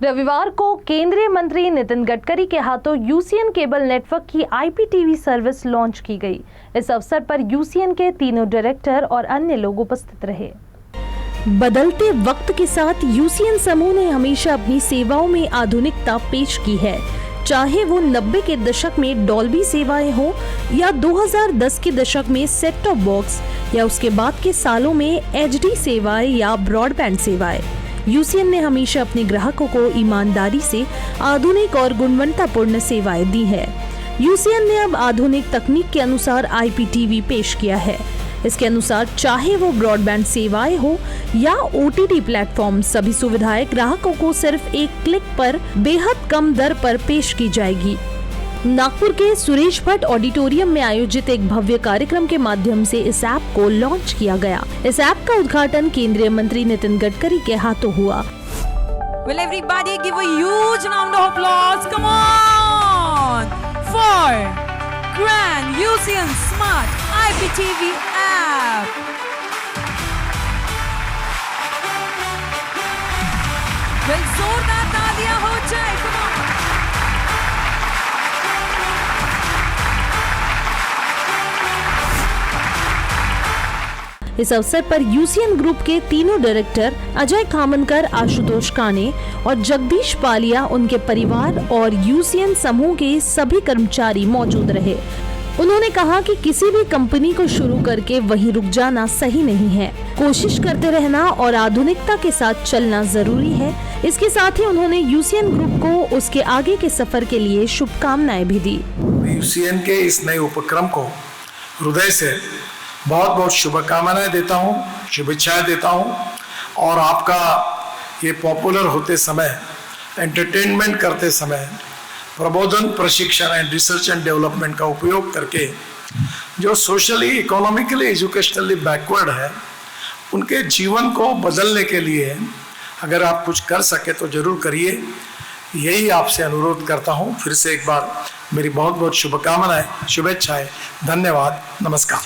रविवार को केंद्रीय मंत्री नितिन गडकरी के हाथों यूसीएन केबल नेटवर्क की आईपीटीवी सर्विस लॉन्च की गई। इस अवसर पर यूसीएन के तीनों डायरेक्टर और अन्य लोग उपस्थित रहे। बदलते वक्त के साथ यूसीएन समूह ने हमेशा अपनी सेवाओं में आधुनिकता पेश की है, चाहे वो 90 के दशक में डॉल्बी सेवाएं हो या 2010 के दशक में सेट टॉप बॉक्स या उसके बाद के सालों में एचडी सेवाएं या ब्रॉडबैंड सेवाएं। यूसीएन ने हमेशा अपने ग्राहकों को ईमानदारी से आधुनिक और गुणवत्तापूर्ण सेवाएं दी है। यूसीएन ने अब आधुनिक तकनीक के अनुसार आईपीटीवी पेश किया है। इसके अनुसार चाहे वो ब्रॉडबैंड सेवाएं हो या ओटीटी प्लेटफॉर्म, सभी सुविधाएं ग्राहकों को सिर्फ एक क्लिक पर बेहद कम दर पर पेश की जाएगी। नागपुर के सुरेश भट्ट ऑडिटोरियम में आयोजित एक भव्य कार्यक्रम के माध्यम से इस ऐप को लॉन्च किया गया। इस ऐप का उद्घाटन केंद्रीय मंत्री नितिन गडकरी के हाथों हुआ। Will everybody give a huge round of applause? Come on for Grand UCN Smart IPTV app. Well, जोरदार तालियां हो जाए। Come on. इस अवसर पर यूसीएन ग्रुप के तीनों डायरेक्टर अजय खामनकर, आशुतोष काने और जगदीश पालिया, उनके परिवार और यूसीएन समूह के सभी कर्मचारी मौजूद रहे। उन्होंने कहा कि किसी भी कंपनी को शुरू करके वहीं रुक जाना सही नहीं है। कोशिश करते रहना और आधुनिकता के साथ चलना जरूरी है। इसके साथ ही उन्होंने यूसीएन ग्रुप को उसके आगे के सफर के लिए शुभकामनाएं भी दी। यूसीएन के इस नए उपक्रम को हृदय से बहुत बहुत शुभकामनाएं देता हूं, शुभेच्छाएं देता हूं और आपका ये पॉपुलर होते समय, एंटरटेनमेंट करते समय, प्रबोधन, प्रशिक्षण एंड रिसर्च एंड डेवलपमेंट का उपयोग करके जो सोशली, इकोनॉमिकली, एजुकेशनली बैकवर्ड है, उनके जीवन को बदलने के लिए अगर आप कुछ कर सके तो जरूर करिए। यही आपसे अनुरोध करता हूं। फिर से एक बार मेरी बहुत बहुत शुभकामनाएं, शुभेच्छाएं, धन्यवाद, नमस्कार।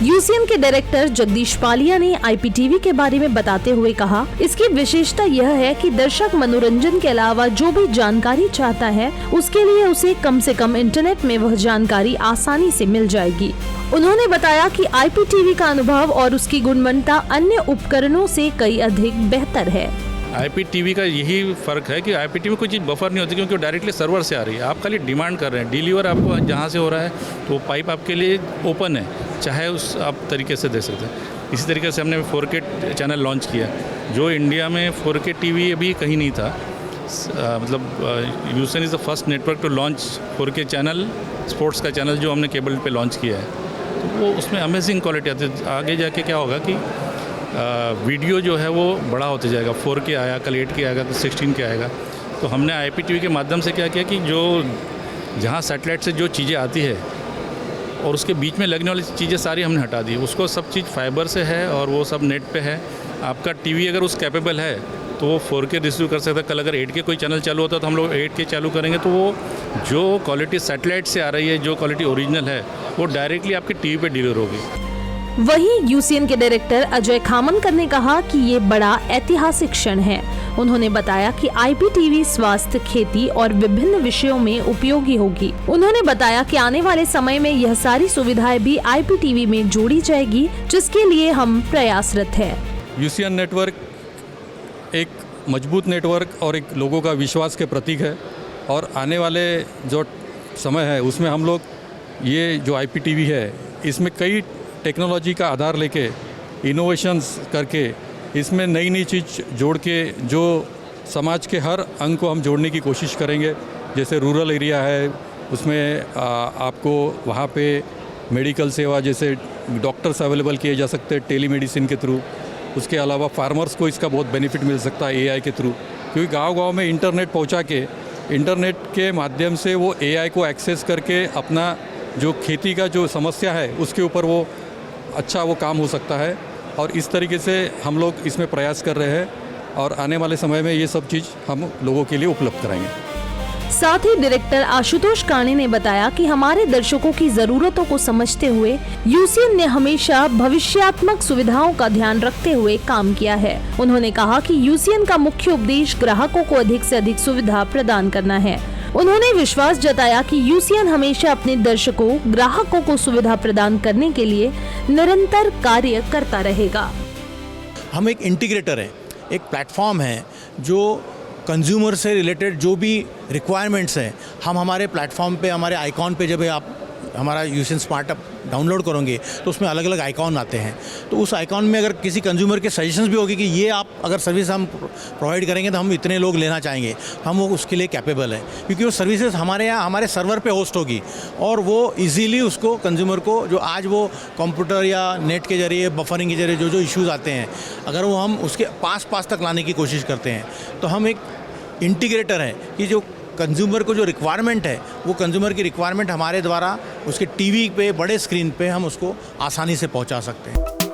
यूसीएन के डायरेक्टर जगदीश पालिया ने आईपीटीवी के बारे में बताते हुए कहा, इसकी विशेषता यह है कि दर्शक मनोरंजन के अलावा जो भी जानकारी चाहता है उसके लिए उसे कम से कम इंटरनेट में वह जानकारी आसानी से मिल जाएगी। उन्होंने बताया कि आईपीटीवी का अनुभव और उसकी गुणवत्ता अन्य उपकरणों से कई अधिक बेहतर है। आईपीटीवी का यही फ़र्क है कि आईपीटीवी में कोई चीज़ बफर नहीं होती, क्योंकि वो डायरेक्टली सर्वर से आ रही है। आप खाली डिमांड कर रहे हैं, डिलीवर आपको जहाँ से हो रहा है तो वो पाइप आपके लिए ओपन है, चाहे उस आप तरीके से दे सकते हैं। इसी तरीके से हमने 4K चैनल लॉन्च किया, जो इंडिया में 4K टीवी अभी कहीं नहीं था। मतलब UCN is the first network to launch 4K channel, sports का चैनल जो हमने केबल पे लॉन्च किया है। तो वो उसमें अमेजिंग क्वालिटी आती है। आगे जाके क्या होगा कि वीडियो जो है वो बड़ा होते जाएगा। 4K आया, कल 8K आएगा, तो 16K आएगा। तो हमने आईपीटीवी के माध्यम से क्या किया कि जो जहाँ सैटेलाइट से जो चीज़ें आती है और उसके बीच में लगने वाली चीज़ें सारी हमने हटा दी। उसको सब चीज़ फाइबर से है और वो सब नेट पे है। आपका टीवी अगर उस कैपेबल है तो वो 4K रिसीव कर सकता है। कल अगर 8K कोई चैनल चालू होता है तो हम लोग 8K चालू करेंगे, तो वो जो क्वालिटी सैटेलाइट से आ रही है, जो क्वालिटी ओरिजिनल है, वो डायरेक्टली आपके टीवी पे डिलीवर होगी। वहीं यूसीएन के डायरेक्टर अजय खामनकर ने कहा कि ये बड़ा ऐतिहासिक क्षण है। उन्होंने बताया कि आईपीटीवी स्वास्थ्य, खेती और विभिन्न विषयों में उपयोगी होगी। उन्होंने बताया कि आने वाले समय में यह सारी सुविधाएं भी आईपीटीवी में जोड़ी जाएगी, जिसके लिए हम प्रयासरत हैं। यूसीएन नेटवर्क एक मजबूत नेटवर्क और एक लोगों का विश्वास के प्रतीक है, और आने वाले जो समय है उसमें हम लोग ये जो आईपीटीवी है इसमें कई टेक्नोलॉजी का आधार लेके, इनोवेशंस करके, इसमें नई नई चीज़ जोड़ के जो समाज के हर अंग को हम जोड़ने की कोशिश करेंगे। जैसे रूरल एरिया है, उसमें आपको वहाँ पे मेडिकल सेवा, जैसे डॉक्टर्स अवेलेबल किए जा सकते हैं टेलीमेडिसिन के थ्रू। उसके अलावा फार्मर्स को इसका बहुत बेनिफिट मिल सकता है एआई के थ्रू, क्योंकि गांव-गांव में इंटरनेट पहुंचा के, इंटरनेट के माध्यम से वो एआई को एक्सेस करके अपना जो खेती का जो समस्या है उसके ऊपर वो अच्छा वो काम हो सकता है। और इस तरीके से हम लोग इसमें प्रयास कर रहे हैं और आने वाले समय में ये सब चीज़ हम लोगों के लिए उपलब्ध कराएंगे। साथ ही डायरेक्टर आशुतोष काणे ने बताया कि हमारे दर्शकों की जरूरतों को समझते हुए यूसीएन ने हमेशा भविष्यात्मक सुविधाओं का ध्यान रखते हुए काम किया है। उन्होंने कहा कि यूसीएन का मुख्य उद्देश्य ग्राहकों को अधिक से अधिक सुविधा प्रदान करना है। उन्होंने विश्वास जताया कि यूसीएन हमेशा अपने दर्शकों ग्राहकों को सुविधा प्रदान करने के लिए निरंतर कार्य करता रहेगा। हम एक इंटीग्रेटर है, एक प्लेटफॉर्म है जो कंज्यूमर से रिलेटेड जो भी रिक्वायरमेंट्स हैं हम हमारे प्लेटफॉर्म पे, हमारे आइकॉन पे जब आप हमारा यूसीएन स्मार्ट ऐप डाउनलोड करोगे तो उसमें अलग अलग आइकॉन आते हैं। तो उस आइकॉन में अगर किसी कंज्यूमर के सजेशंस भी होगी कि ये आप अगर सर्विस हम प्रोवाइड करेंगे तो हम इतने लोग लेना चाहेंगे, हम वो उसके लिए कैपेबल है, क्योंकि वो सर्विसेज हमारे यहाँ हमारे सर्वर पे होस्ट होगी और वो इजीली उसको कंज्यूमर को जो आज वो कंप्यूटर या नेट के जरिए बफरिंग के जरिए जो इश्यूज़ आते हैं अगर वो हम उसके पास तक लाने की कोशिश करते हैं तो हम एक इंटीग्रेटर है कि जो कंज्यूमर को जो रिक्वायरमेंट है वो कंज्यूमर की रिक्वायरमेंट हमारे द्वारा उसके टीवी पे बड़े स्क्रीन पे हम उसको आसानी से पहुंचा सकते हैं।